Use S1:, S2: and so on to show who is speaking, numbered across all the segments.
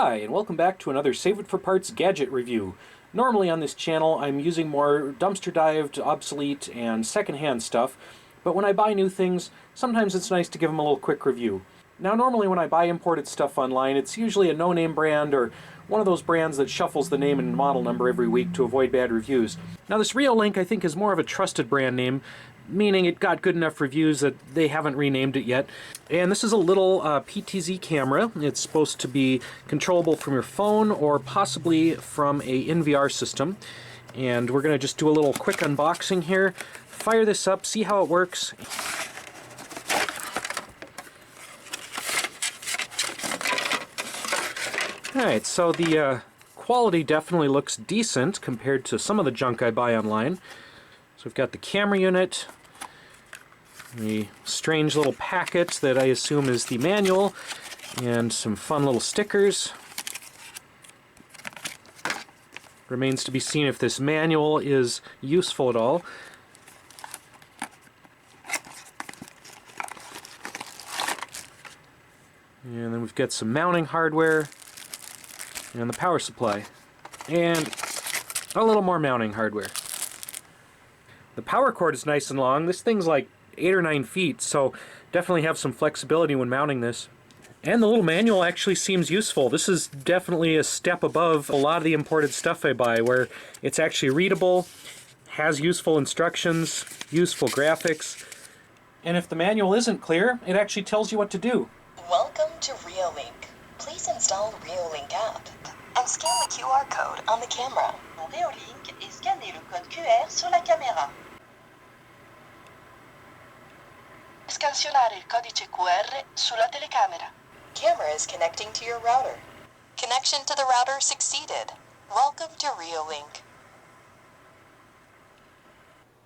S1: Hi, and welcome back to another Save It for Parts gadget review. Normally on this channel I'm using more dumpster-dived, obsolete, and secondhand stuff, but when I buy new things, sometimes it's nice to give them a little quick review. Now normally when I buy imported stuff online, it's usually a no-name brand or one of those brands that shuffles the name and model number every week to avoid bad reviews. Now this Reolink I think is more of a trusted brand name, meaning it got good enough reviews that they haven't renamed it yet. And this is a little PTZ camera. It's supposed to be controllable from your phone or possibly from a NVR system. And we're going to just do a little quick unboxing here. Fire this up, see how it works. Alright, so the quality definitely looks decent compared to some of the junk I buy online. So we've got the camera unit, the strange little packet that I assume is the manual, and some fun little stickers. Remains to be seen if this manual is useful at all. And then we've got some mounting hardware, and the power supply, and a little more mounting hardware. The power cord is nice and long. This thing's like 8 or 9 feet, so definitely have some flexibility when mounting this. And the little manual actually seems useful. This is definitely a step above a lot of the imported stuff I buy, where it's actually readable, has useful instructions, useful graphics, and if the manual isn't clear, it actually tells you what to do.
S2: Welcome to Reolink. Please install Reolink app and scan the QR code on the camera. Reolink et scanner le code QR sur la caméra. Scansionare il codice QR sulla telecamera. Camera is connecting to your router. Connection to the router succeeded. Welcome to Reolink.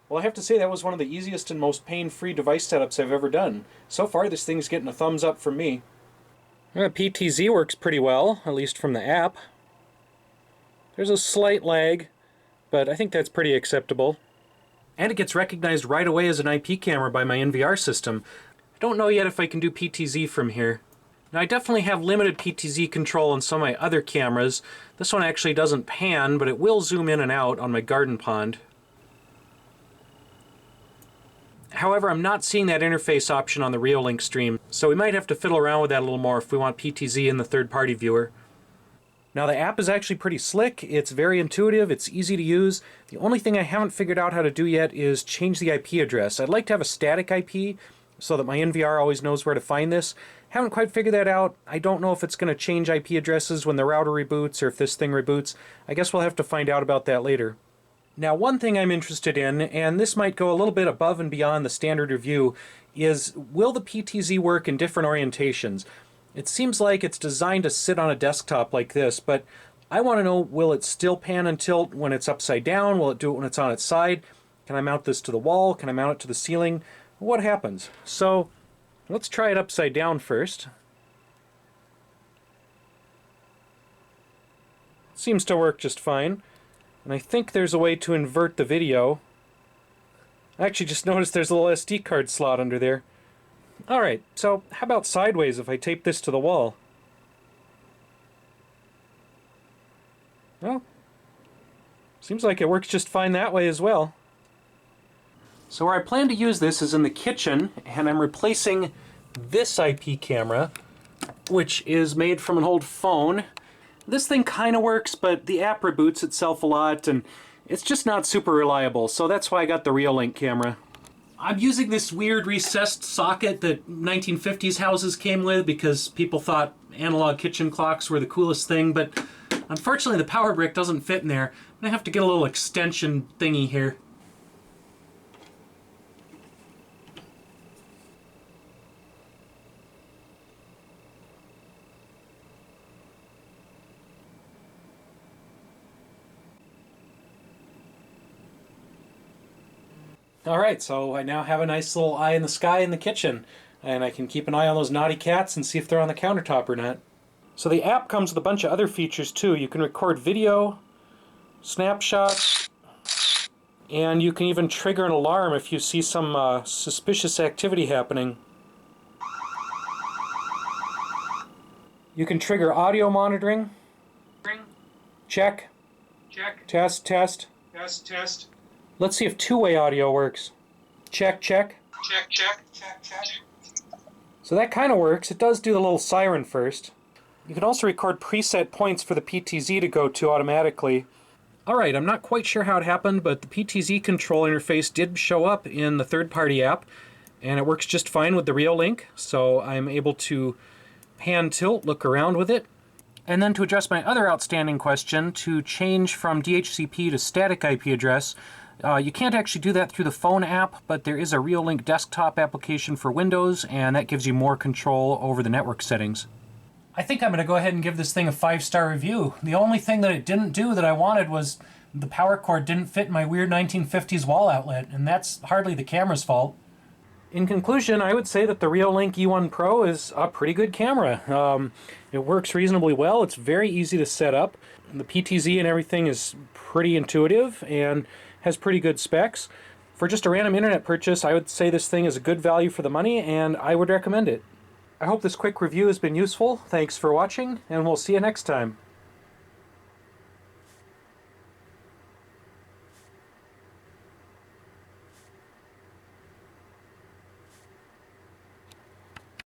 S1: Well, I have to say that was one of the easiest and most pain-free device setups I've ever done. So far, this thing's getting a thumbs up from me. PTZ works pretty well, at least from the app. There's a slight lag, but I think that's pretty acceptable. And it gets recognized right away as an IP camera by my NVR system. I don't know yet if I can do PTZ from here. Now I definitely have limited PTZ control on some of my other cameras. This one actually doesn't pan, but it will zoom in and out on my garden pond. However, I'm not seeing that interface option on the Reolink stream, so we might have to fiddle around with that a little more if we want PTZ in the third-party viewer. Now the app is actually pretty slick, it's very intuitive, it's easy to use. The only thing I haven't figured out how to do yet is change the IP address. I'd like to have a static IP so that my NVR always knows where to find this. Haven't quite figured that out. I don't know if it's going to change IP addresses when the router reboots or if this thing reboots. I guess we'll have to find out about that later. Now one thing I'm interested in, and this might go a little bit above and beyond the standard review, is will the PTZ work in different orientations? It seems like it's designed to sit on a desktop like this, but I want to know, will it still pan and tilt when it's upside down? Will it do it when it's on its side? Can I mount this to the wall? Can I mount it to the ceiling? What happens? So let's try it upside down first. Seems to work just fine. And I think there's a way to invert the video. I actually just noticed there's a little SD card slot under there. Alright, so how about sideways if I tape this to the wall? Well, seems like it works just fine that way as well. So where I plan to use this is in the kitchen, and I'm replacing this IP camera, which is made from an old phone. This thing kind of works, but the app reboots itself a lot, and it's just not super reliable, so that's why I got the Reolink camera. I'm using this weird recessed socket that 1950s houses came with because people thought analog kitchen clocks were the coolest thing, but unfortunately the power brick doesn't fit in there. I'm going to have to get a little extension thingy here. Alright, so I now have a nice little eye in the sky in the kitchen, and I can keep an eye on those naughty cats and see if they're on the countertop or not. So the app comes with a bunch of other features too. You can record video, snapshots, and you can even trigger an alarm if you see some suspicious activity happening. You can trigger audio monitoring. Check.
S3: Check.
S1: Test, test.
S3: Test. Test.
S1: Let's see if two-way audio works. Check, check.
S3: Check. Check. Check. Check.
S1: So that kind of works. It does do the little siren first. You can also record preset points for the PTZ to go to automatically. Alright, I'm not quite sure how it happened, but the PTZ Control interface did show up in the third-party app, and it works just fine with the Reolink, so I'm able to hand tilt, look around with it. And then to address my other outstanding question, to change from DHCP to static IP address, you can't actually do that through the phone app, but there is a Reolink desktop application for Windows, and that gives you more control over the network settings. I think I'm going to go ahead and give this thing a 5-star review. The only thing that it didn't do that I wanted was the power cord didn't fit in my weird 1950s wall outlet, and that's hardly the camera's fault. In conclusion, I would say that the Reolink E1 Pro is a pretty good camera. It works reasonably well. It's very easy to set up. The PTZ and everything is pretty intuitive and has pretty good specs. For just a random internet purchase, I would say this thing is a good value for the money, and I would recommend it. I hope this quick review has been useful. Thanks for watching, and we'll see you next time.